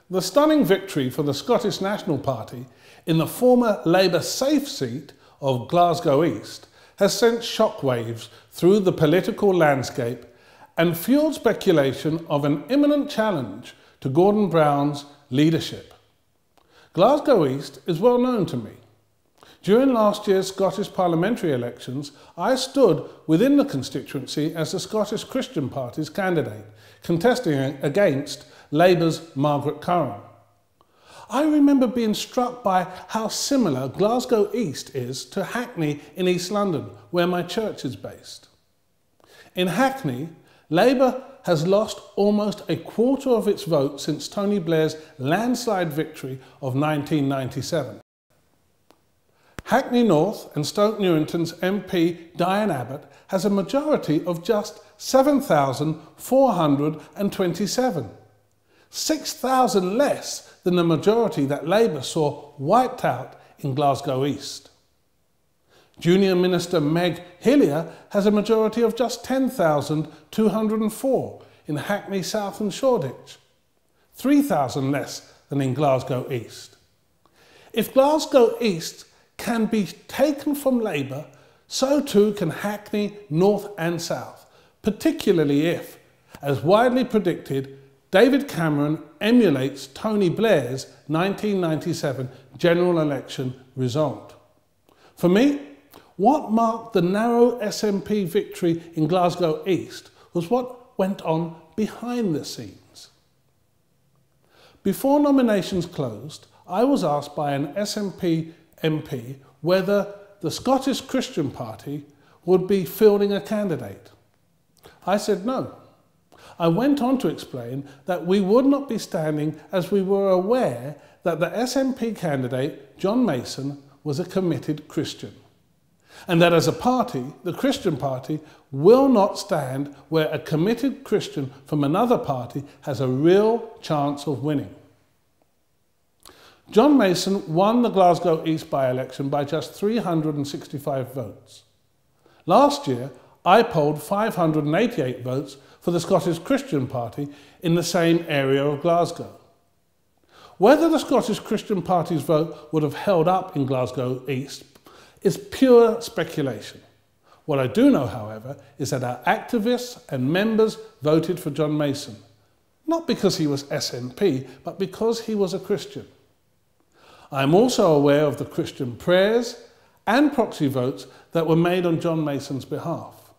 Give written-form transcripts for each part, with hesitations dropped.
The stunning victory for the Scottish National Party in the former Labour safe seat of Glasgow East has sent shockwaves through the political landscape and fueled speculation of an imminent challenge to Gordon Brown's leadership. Glasgow East is well known to me. During last year's Scottish parliamentary elections, I stood within the constituency as the Scottish Christian Party's candidate, contesting against Labour's Margaret Curran. I remember being struck by how similar Glasgow East is to Hackney in East London, where my church is based. In Hackney, Labour has lost almost a quarter of its vote since Tony Blair's landslide victory of 1997. Hackney North and Stoke Newington's MP Diane Abbott has a majority of just 7,427. 6,000 less than the majority that Labour saw wiped out in Glasgow East. Junior Minister Meg Hillier has a majority of just 10,204 in Hackney South and Shoreditch, 3,000 less than in Glasgow East. If Glasgow East can be taken from Labour, so too can Hackney North and South, particularly if, as widely predicted, David Cameron emulates Tony Blair's 1997 general election result. For me, what marked the narrow SNP victory in Glasgow East was what went on behind the scenes. Before nominations closed, I was asked by an SNP MP whether the Scottish Christian Party would be fielding a candidate. I said no. I went on to explain that we would not be standing as we were aware that the SNP candidate, John Mason, was a committed Christian, and that as a party, the Christian Party will not stand where a committed Christian from another party has a real chance of winning. John Mason won the Glasgow East by-election by just 365 votes. Last year, I polled 588 votes for the Scottish Christian Party in the same area of Glasgow. Whether the Scottish Christian Party's vote would have held up in Glasgow East is pure speculation. What I do know, however, is that our activists and members voted for John Mason, not because he was SNP, but because he was a Christian. I am also aware of the Christian prayers and proxy votes that were made on John Mason's behalf,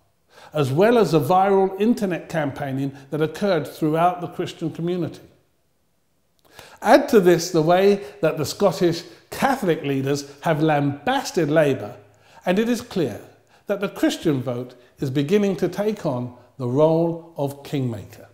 as well as the viral internet campaigning that occurred throughout the Christian community. Add to this the way that the Scottish Catholic leaders have lambasted Labour, and it is clear that the Christian vote is beginning to take on the role of kingmaker.